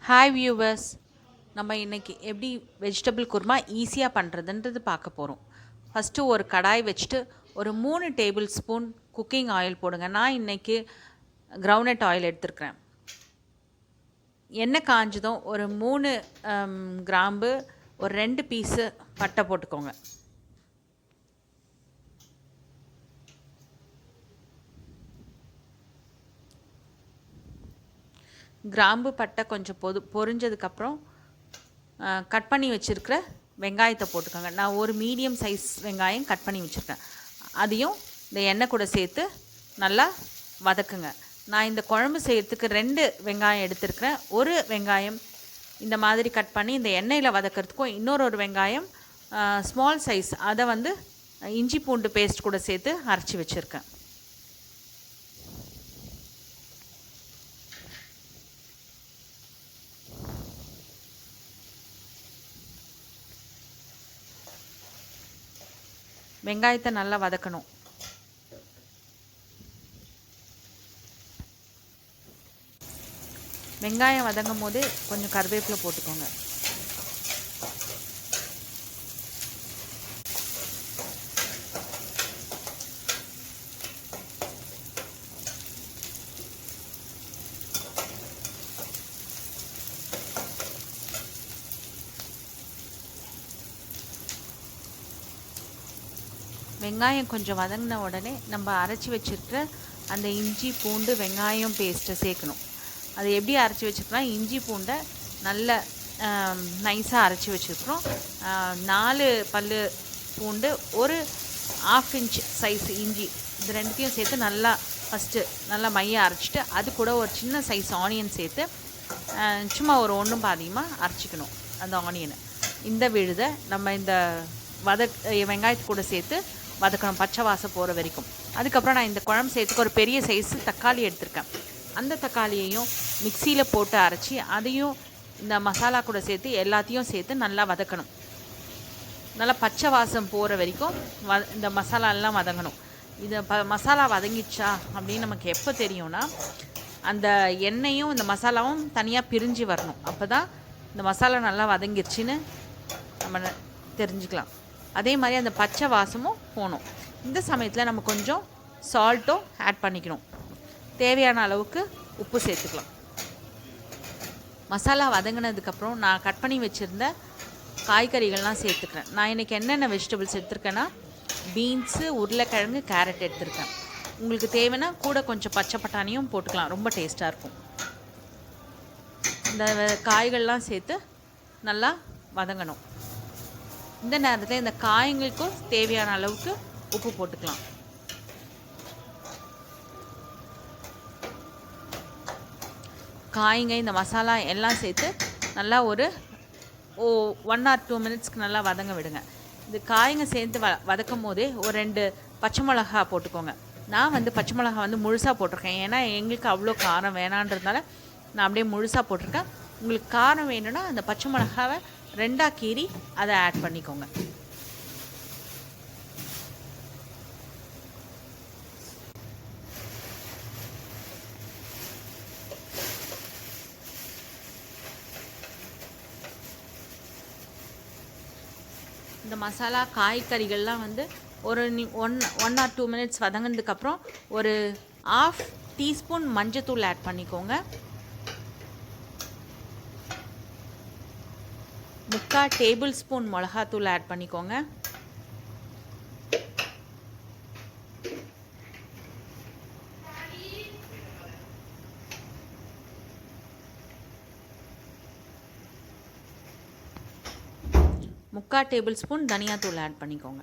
Hi viewers, நம்ம இன்றைக்கி எப்படி வெஜிடபிள் குருமா ஈஸியாக பண்ணுறதுன்றது பார்க்க போகிறோம். ஃபஸ்ட்டு ஒரு கடாய் வச்சுட்டு ஒரு 3 டேபிள் ஸ்பூன் குக்கிங் ஆயில் போடுங்க. நான் இன்றைக்கி கிரவுண்ட்நட் ஆயில் எடுத்துருக்கிறேன். எண்ணெய் காஞ்சதும் ஒரு 3 கிராம்பு, ஒரு 2 பீஸு பட்டை போட்டுக்கோங்க. கிராம்பு பட்டை கொஞ்சம் பொரிஞ்சதுக்கப்புறம் கட் பண்ணி வச்சுருக்கிற வெங்காயத்தை போட்டுக்கோங்க. நான் ஒரு மீடியம் சைஸ் வெங்காயம் கட் பண்ணி வச்சுருக்கேன். அதையும் இந்த எண்ணெய் கூட சேர்த்து நல்லா வதக்குங்க. நான் இந்த குழம்பு செய்கிறதுக்கு 2 வெங்காயம் எடுத்துருக்கிறேன். ஒரு வெங்காயம் இந்த மாதிரி கட் பண்ணி இந்த எண்ணெயில் வதக்கிறதுக்கும், இன்னொரு வெங்காயம் ஸ்மால் சைஸ் அதை வந்து இஞ்சி பூண்டு பேஸ்ட் கூட சேர்த்து அரைச்சி வச்சுருக்கேன். வெங்காயத்தை நல்லா வதக்கணும். வெங்காயம் வதங்கும் போது கொஞ்சம் கருவேப்பிலை போட்டுக்கோங்க. வெங்காயம் கொஞ்சம் வதங்கின உடனே நம்ம அரைச்சி வச்சுருக்கிற அந்த இஞ்சி பூண்டு வெங்காயம் பேஸ்ட்டை சேர்க்கணும். அது எப்படி அரைச்சி வச்சுருக்கோம்? இஞ்சி பூண்டை நல்ல நைஸாக அரைச்சி வச்சுருக்குறோம். 4 பல் பூண்டு, ஒரு 1/2 இன்ச் சைஸ் இஞ்சி, இது ரெண்டுத்தையும் சேர்த்து நல்லா ஃபஸ்ட்டு நல்லா மையாக அரைச்சிட்டு அது கூட ஒரு சின்ன சைஸ் ஆனியன் சேர்த்து சும்மா ஒரு 1 பாதியமாக அரைச்சிக்கணும். அந்த ஆனியனை இந்த விழுதை நம்ம இந்த வெங்காயத்து கூட சேர்த்து வதக்கணும், பச்சை வாசம் போகிற வரைக்கும். அதுக்கப்புறம் நான் இந்த குழம்பு சேர்த்துக்கு ஒரு பெரிய சைஸு தக்காளி எடுத்திருக்கேன். அந்த தக்காளியையும் மிக்சியில் போட்டு அரைச்சி அதையும் இந்த மசாலா கூட சேர்த்து எல்லாத்தையும் சேர்த்து நல்லா வதக்கணும். நல்லா பச்சை வாசம் போகிற வரைக்கும் இந்த மசாலாலாம் வதங்கணும். இது மசாலா வதங்கிச்சா அப்படின்னு நமக்கு எப்போ தெரியும்னா, அந்த எண்ணெயும் இந்த மசாலாவும் தனியாக பிரிஞ்சு வரணும். அப்போ தான் இந்த மசாலா நல்லா வதங்கிடுச்சின்னு நம்ம தெரிஞ்சுக்கலாம். அதே மாதிரி அந்த பச்சை வாசமும் போகணும். இந்த சமயத்தில் நம்ம கொஞ்சம் சால்ட்டும் ஆட் பண்ணிக்கணும். தேவையான அளவுக்கு உப்பு சேர்த்துக்கலாம். மசாலா வதங்கினதுக்கப்புறம் நான் கட் பண்ணி வச்சுருந்த காய்கறிகள்லாம் சேர்த்துக்கிறேன். நான் இன்றைக்கி என்னென்ன வெஜிடபிள்ஸ் எடுத்துருக்கேன்னா, பீன்ஸு, உருளைக்கிழங்கு, கேரட் எடுத்துருக்கேன். உங்களுக்கு தேவைன்னா கூட கொஞ்சம் பச்சை பட்டாணியும் போட்டுக்கலாம், ரொம்ப டேஸ்ட்டாக இருக்கும். இந்த காய்கள்லாம் சேர்த்து நல்லா வதங்கணும். இந்த நேரத்தில் இந்த காய்களுக்கும் தேவையான அளவுக்கு உப்பு போட்டுக்கலாம். காய்ங்க இந்த மசாலா எல்லாம் சேர்த்து நல்லா ஒரு 1 or 2 மினிட்ஸ்க்கு நல்லா வதங்க விடுங்க. இந்த காய்ங்க சேர்த்து வதக்கும் போதே ஒரு 2 பச்சை மிளகா போட்டுக்கோங்க. நான் வந்து பச்சை மிளகா வந்து முழுசாக போட்டிருக்கேன். ஏன்னா எங்களுக்கு அவ்வளோ காரம் வேணான்றதுனால நான் அப்படியே முழுசாக போட்டிருக்கேன். உங்களுக்கு காரம் வேணும்னா அந்த பச்சை மிளகாவை 2ஆக கீறி அதை ஆட் பண்ணிக்கோங்க. இந்த மசாலா காய்கறிகள்லாம் வந்து ஒரு 1 or 2 மினிட்ஸ் வதங்கினதுக்கப்புறம் ஒரு 1/2 டீஸ்பூன் மஞ்சத்தூள் ஆட் பண்ணிக்கோங்க. 3/4 டேபிள் ஸ்பூன் மிளகாத்தூள் ஆட் பண்ணிக்கோங்க. முக்கால் டேபிள் ஸ்பூன் தனியாத்தூள் ஆட் பண்ணிக்கோங்க.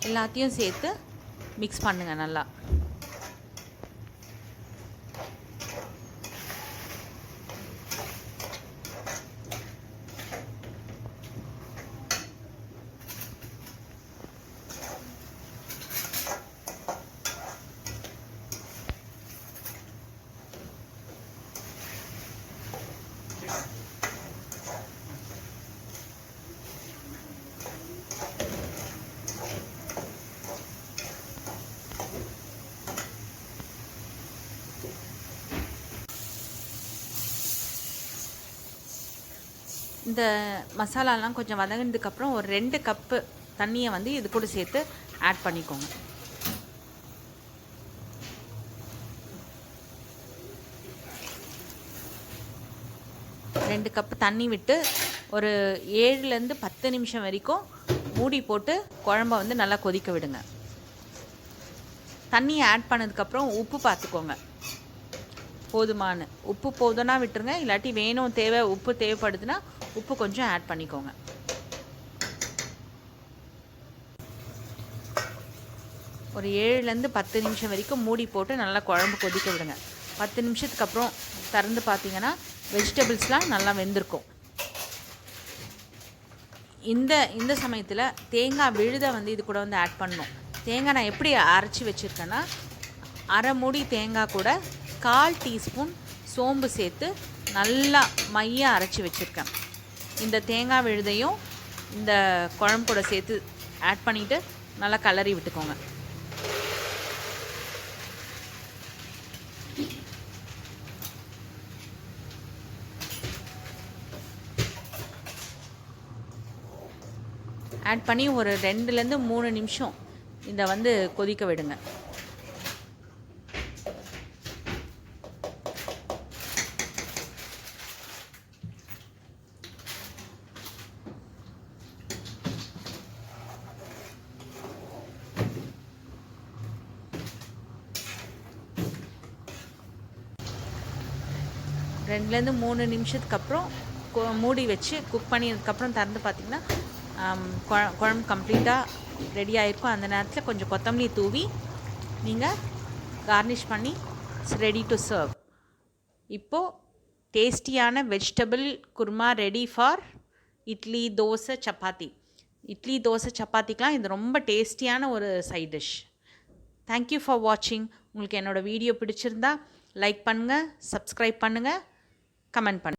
எல்லாத்தையும் சேர்த்து மிக்ஸ் பண்ணுங்கள் நல்லா. இந்த மசாலாலாம் கொஞ்சம் வதங்கினதுக்கப்புறம் ஒரு 2 கப்பு தண்ணியை வந்து இது கூட சேர்த்து ஆட் பண்ணிக்கோங்க. ரெண்டு கப்பு தண்ணி விட்டு ஒரு 7லேருந்து 10 நிமிஷம் வரைக்கும் மூடி போட்டு குழம்ப வந்து நல்லா கொதிக்க விடுங்க. தண்ணியை ஆட் பண்ணதுக்கப்புறம் உப்பு பார்த்துக்கோங்க, போதுமான உப்பு போதும்னா விட்டுருங்க, இல்லாட்டி வேணும் உப்பு தேவைப்படுதுன்னா உப்பு கொஞ்சம் ஆட் பண்ணிக்கோங்க. ஒரு 7லேருந்து 10 நிமிஷம் வரைக்கும் மூடி போட்டு நல்லா குழம்பு கொதிக்க விடுங்க. 10 நிமிஷத்துக்கு அப்புறம் திறந்து பார்த்தீங்கன்னா வெஜிடபிள்ஸ்லாம் நல்லா வெந்திருக்கும். இந்த சமயத்தில் தேங்காய் விழுதை வந்து இது கூட வந்து ஆட் பண்ணணும். தேங்காய் நான் எப்படி அரைச்சி வச்சுருக்கேன்னா, அரை மூடி தேங்காய் கூட 1/4 டீஸ்பூன் சோம்பு சேர்த்து நல்லா மையாக அரைச்சி வச்சுருக்கேன். இந்த தேங்காய் விழுதையும் இந்த குழம்பு கூட சேர்த்து ஆட் பண்ணிவிட்டு நல்லா கலரி விட்டுக்கோங்க. ஆட் பண்ணி ஒரு 2லேருந்து 3 நிமிஷம் இதை வந்து கொதிக்க விடுங்க. ரெண்டுலேருந்து 3 நிமிஷத்துக்கு அப்புறம் மூடி வச்சு குக் பண்ணினதுக்கப்புறம் திறந்து பார்த்திங்கன்னா குழம்பு கம்ப்ளீட்டாக ரெடி ஆகிருக்கும். அந்த நேரத்தில் கொஞ்சம் கொத்தமல்லி தூவி நீங்கள் கார்னிஷ் பண்ணி இட்ஸ் ரெடி டு சர்வ். இப்போது டேஸ்டியான vegetable kurma ready for idli, dosa, chapati. Idli, dosa, சப்பாத்திக்கெலாம் இது ரொம்ப டேஸ்டியான ஒரு சைட் டிஷ். தேங்க்யூ ஃபார் வாட்சிங். உங்களுக்கு என்னோடய வீடியோ பிடிச்சிருந்தா லைக் பண்ணுங்கள், சப்ஸ்கிரைப் பண்ணுங்கள், கமெண்ட் பண்ணுங்கள்.